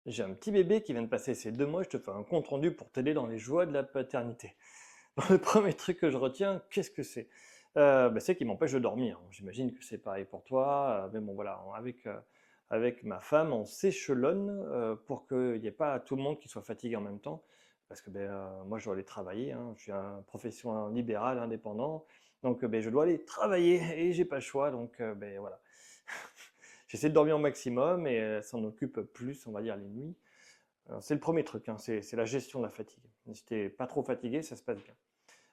J'ai un petit bébé qui vient de passer ses 2 mois, je te fais un compte rendu pour t'aider dans les joies de la paternité. Bon, le premier truc que je retiens, qu'est-ce que c'est? C'est qu'il m'empêche de dormir. J'imagine que c'est pareil pour toi, mais bon voilà, avec ma femme, on s'échelonne pour qu'il n'y ait pas tout le monde qui soit fatigué en même temps, parce que moi je dois aller travailler, hein. Je suis un profession libérale, indépendant, donc je dois aller travailler et j'ai pas le choix, donc voilà. J'essaie de dormir au maximum et elle s'en occupe plus, on va dire, les nuits. C'est le premier truc, hein, c'est la gestion de la fatigue. Si t'es pas trop fatigué, ça se passe bien.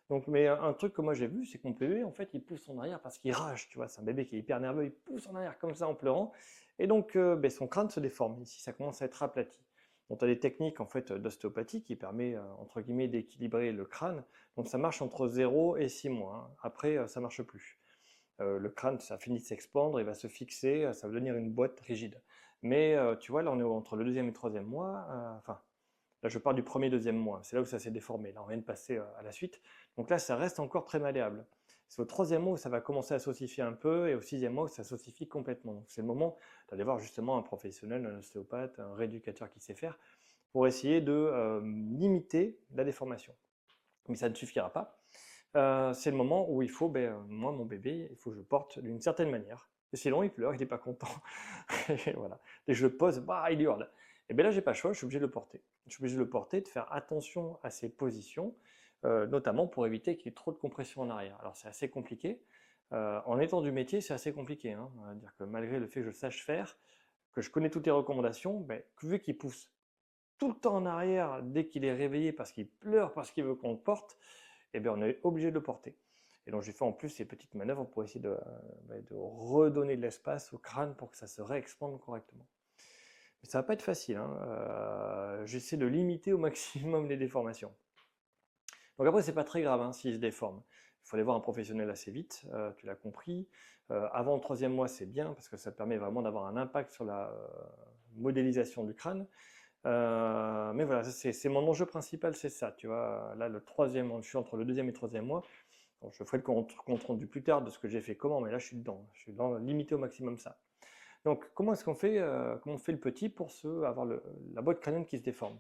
Donc, mais un truc que moi j'ai vu, c'est que mon bébé, en fait, il pousse en arrière parce qu'il rage, tu vois. C'est un bébé qui est hyper nerveux, il pousse en arrière comme ça en pleurant. Et donc, son crâne se déforme. Ici, ça commence à être aplati. Donc, tu as des techniques en fait d'ostéopathie qui permet entre guillemets d'équilibrer le crâne. Donc, ça marche entre 0 et 6 mois, hein. Après, ça marche plus. Le crâne, ça finit de s'expandre, il va se fixer, ça va devenir une boîte rigide. Mais tu vois, là, on est entre le deuxième et le troisième mois. Enfin, là, je pars du premier, deuxième mois. C'est là où ça s'est déformé. Là, on vient de passer à la suite. Donc là, ça reste encore très malléable. C'est au troisième mois où ça va commencer à s'ossifier un peu et au sixième mois où ça s'ossifie complètement. Donc c'est le moment d'aller voir justement un professionnel, un ostéopathe, un rééducateur qui sait faire pour essayer de limiter la déformation. Mais ça ne suffira pas. C'est le moment où il faut, moi, mon bébé, il faut que je le porte d'une certaine manière. Et sinon, il pleure, il n'est pas content. Et voilà. Et je le pose, bah, il hurle. Et bien là, j'ai pas le choix, je suis obligé de le porter. Je suis obligé de le porter, de faire attention à ses positions, notamment pour éviter qu'il y ait trop de compression en arrière. Alors c'est assez compliqué. En étant du métier, c'est assez compliqué, hein. On va dire que malgré le fait que je sache faire, que je connais toutes les recommandations, vu qu'il pousse tout le temps en arrière dès qu'il est réveillé parce qu'il pleure, parce qu'il veut qu'on le porte, eh bien, on est obligé de le porter. Et donc, j'ai fait en plus ces petites manœuvres pour essayer de redonner de l'espace au crâne pour que ça se réexpande correctement. Mais ça va pas être facile, hein. J'essaie de limiter au maximum les déformations. Donc après, c'est pas très grave hein, s'il se déforme. Il faut aller voir un professionnel assez vite, tu l'as compris. Avant le troisième mois, c'est bien parce que ça permet vraiment d'avoir un impact sur la modélisation du crâne. Mais voilà, c'est mon enjeu principal, c'est ça. Tu vois, là, le troisième, je suis entre le deuxième et le troisième mois. Bon, je ferai le compte rendu plus tard de ce que j'ai fait comment, mais là, je suis dedans. Je suis dans limiter au maximum ça. Donc, comment est-ce qu'on fait, comment on fait le petit pour avoir la boîte crânienne qui se déforme?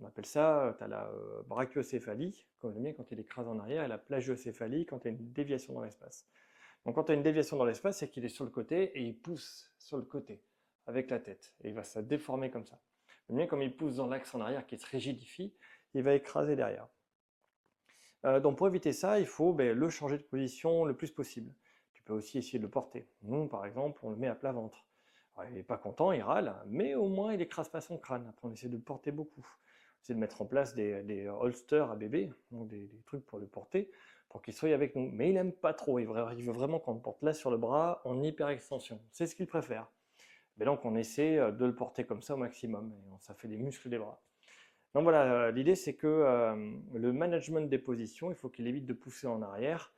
On appelle ça, tu as la brachiocéphalie, comme le mien quand il écrase en arrière, et la plagiocéphalie quand tu as une déviation dans l'espace. Donc quand tu as une déviation dans l'espace, c'est qu'il est sur le côté et il pousse sur le côté avec la tête. Et il va se déformer comme ça. Le mien, comme il pousse dans l'axe en arrière qui se rigidifie, il va écraser derrière. Donc pour éviter ça, il faut le changer de position le plus possible. Tu peux aussi essayer de le porter. Nous, par exemple, on le met à plat ventre. Alors, il n'est pas content, il râle, mais au moins il n'écrase pas son crâne. Après, on essaie de le porter beaucoup. On essaie de mettre en place des holsters à bébé, donc des trucs pour le porter, pour qu'il soit avec nous. Mais il n'aime pas trop, il veut vraiment qu'on le porte là sur le bras en hyper extension. C'est ce qu'il préfère. Mais donc on essaie de le porter comme ça au maximum, et ça fait des muscles des bras. Donc voilà, l'idée c'est que le management des positions, il faut qu'il évite de pousser en arrière.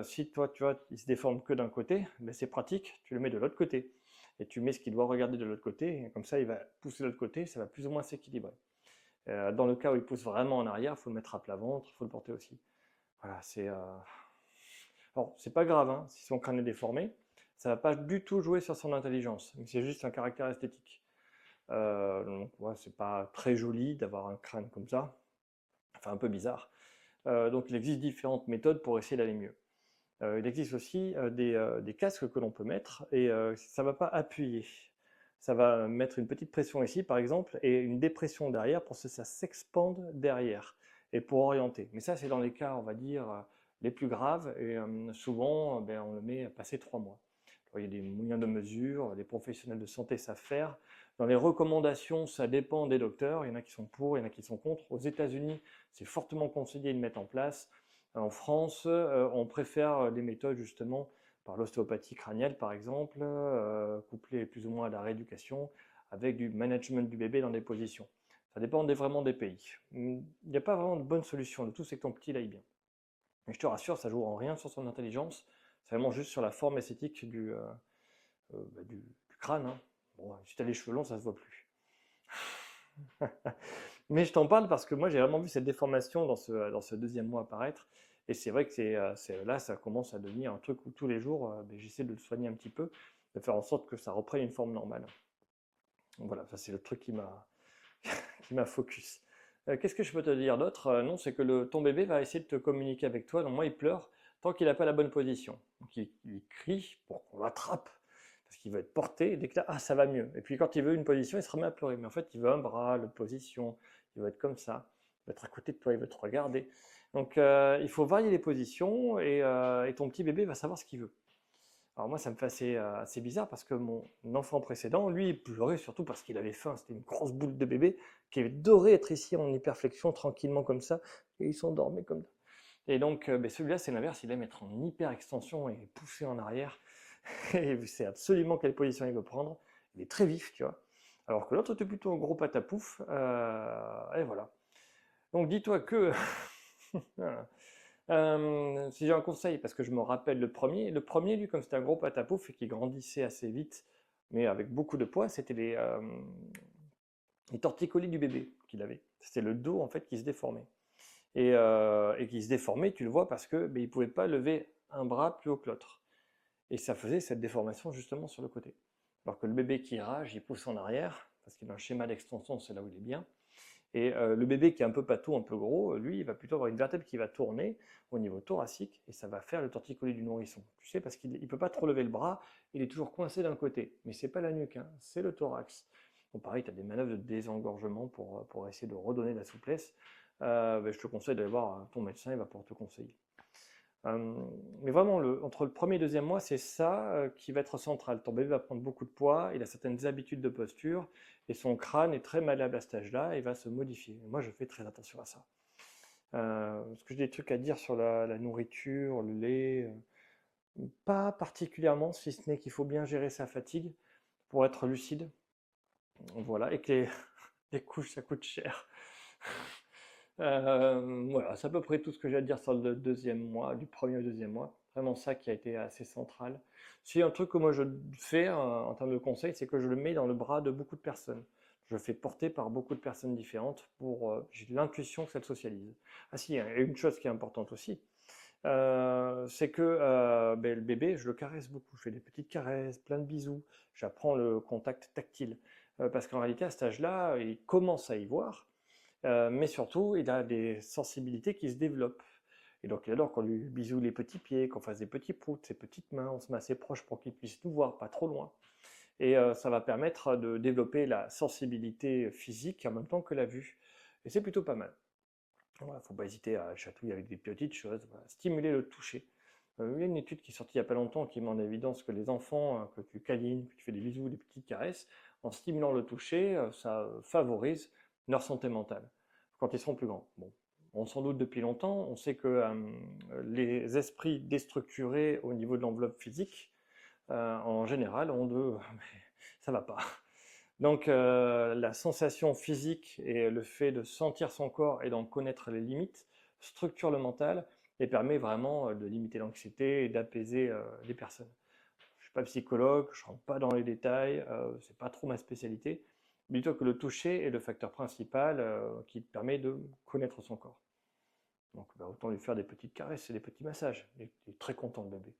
Si toi, tu vois, il se déforme que d'un côté, c'est pratique, tu le mets de l'autre côté. Et tu mets ce qu'il doit regarder de l'autre côté, et comme ça il va pousser de l'autre côté, ça va plus ou moins s'équilibrer. Dans le cas où il pousse vraiment en arrière, il faut le mettre à plat ventre, il faut le porter aussi. Voilà, c'est. Alors, c'est pas grave, hein, si son crâne est déformé, ça va pas du tout jouer sur son intelligence, mais c'est juste un caractère esthétique. Donc, ouais, c'est pas très joli d'avoir un crâne comme ça, enfin un peu bizarre. Donc, il existe différentes méthodes pour essayer d'aller mieux. Il existe aussi des casques que l'on peut mettre et ça ne va pas appuyer. Ça va mettre une petite pression ici, par exemple, et une dépression derrière pour que ça s'expande derrière et pour orienter. Mais ça, c'est dans les cas, on va dire, les plus graves et souvent, on le met à passer 3 mois. Alors, il y a des moyens de mesure, les professionnels de santé savent faire. Dans les recommandations, ça dépend des docteurs. Il y en a qui sont pour, il y en a qui sont contre. Aux États-Unis, c'est fortement conseillé de mettre en place. En France, on préfère les méthodes justement par l'ostéopathie crânienne par exemple, couplée plus ou moins à la rééducation, avec du management du bébé dans des positions. Ça dépend vraiment des pays. Il n'y a pas vraiment de bonne solution, le tout c'est que ton petit aille bien. Mais je te rassure, ça joue en rien sur son intelligence, c'est vraiment juste sur la forme esthétique du crâne, hein. Bon, si tu as les cheveux longs, ça se voit plus. Mais je t'en parle parce que moi j'ai vraiment vu cette déformation dans ce deuxième mois apparaître. Et c'est vrai que là, ça commence à devenir un truc où tous les jours, j'essaie de le soigner un petit peu, de faire en sorte que ça reprenne une forme normale. Voilà, ça c'est le truc qui m'a qui m'a focus. Qu'est-ce que je peux te dire d'autre? Non, c'est que ton bébé va essayer de te communiquer avec toi. Donc moi, il pleure tant qu'il n'a pas la bonne position. Donc il crie pour qu'on l'attrape parce qu'il veut être porté. Et dès que là, ah, ça va mieux. Et puis quand il veut une position, il se remet à pleurer. Mais en fait, il veut un bras, l'autre position. Il veut être comme ça. Il veut être à côté de toi. Il veut te regarder. Donc il faut varier les positions et ton petit bébé va savoir ce qu'il veut. Alors moi, ça me fait assez bizarre parce que mon enfant précédent, lui, il pleurait surtout parce qu'il avait faim. C'était une grosse boule de bébé qui adorait être ici en hyperflexion, tranquillement comme ça, et il s'endormait comme ça. Et donc, ben, celui-là, c'est l'inverse, il aime être en hyper extension et pousser en arrière. Et il sait absolument quelle position il veut prendre. Il est très vif, tu vois. Alors que l'autre était plutôt un gros patapouf. Et voilà. Donc dis-toi que si j'ai un conseil, parce que je me rappelle le premier, lui, comme c'était un gros patapouf et qui grandissait assez vite, mais avec beaucoup de poids, c'était les torticolis du bébé qu'il avait. C'était le dos en fait qui se déformait. Et qui se déformait, tu le vois, parce que il ne pouvait pas lever un bras plus haut que l'autre. Et ça faisait cette déformation justement sur le côté. Alors que le bébé qui rage, il pousse en arrière, parce qu'il a un schéma d'extension, c'est là où il est bien. Et le bébé qui est un peu patou, un peu gros, lui, il va plutôt avoir une vertèbre qui va tourner au niveau thoracique et ça va faire le torticolis du nourrisson. Tu sais, parce qu'il ne peut pas trop lever le bras, il est toujours coincé d'un côté. Mais c'est pas la nuque, hein, c'est le thorax. Bon, pareil, tu as des manœuvres de désengorgement pour essayer de redonner la souplesse. Je te conseille d'aller voir ton médecin, il va pouvoir te conseiller. Mais vraiment, entre le premier et le deuxième mois, c'est ça qui va être central. Ton bébé va prendre beaucoup de poids, il a certaines habitudes de posture, et son crâne est très malléable à cet âge-là, et va se modifier. Et moi, je fais très attention à ça. Est-ce que j'ai des trucs à dire sur la nourriture, le lait? Pas particulièrement, si ce n'est qu'il faut bien gérer sa fatigue pour être lucide. Voilà, et que les couches, ça coûte cher. Voilà, c'est à peu près tout ce que j'ai à dire sur le deuxième mois, du premier au deuxième mois. Vraiment ça qui a été assez central. Si un truc que moi je fais en termes de conseils, c'est que je le mets dans le bras de beaucoup de personnes. Je le fais porter par beaucoup de personnes différentes pour j'ai l'intuition que ça le socialise. Ah si, il y a une chose qui est importante aussi, c'est que le bébé, je le caresse beaucoup. Je fais des petites caresses, plein de bisous. J'apprends le contact tactile. Parce qu'en réalité, à cet âge-là, il commence à y voir. Mais surtout, il a des sensibilités qui se développent. Et donc, il adore qu'on lui bisoue les petits pieds, qu'on fasse des petits proutes, ses petites mains, on se met assez proche pour qu'il puisse nous voir, pas trop loin. Et ça va permettre de développer la sensibilité physique en même temps que la vue. Et c'est plutôt pas mal. Il ne faut pas hésiter à chatouiller avec des petites choses, voilà. Stimuler le toucher. Il y a une étude qui est sortie il n'y a pas longtemps qui met en évidence que les enfants que tu câlines, que tu fais des bisous, des petites caresses, en stimulant le toucher, ça favorise leur santé mentale quand ils seront plus grands. Bon, on s'en doute depuis longtemps, on sait que les esprits déstructurés au niveau de l'enveloppe physique, en général, ont de... ça va pas. Donc la sensation physique et le fait de sentir son corps et d'en connaître les limites structure le mental et permet vraiment de limiter l'anxiété et d'apaiser les personnes. Je ne suis pas psychologue, je ne rentre pas dans les détails, c'est pas trop ma spécialité. Mais dis-toi que le toucher est le facteur principal qui permet de connaître son corps. Donc autant lui faire des petites caresses et des petits massages. Il est très content le bébé.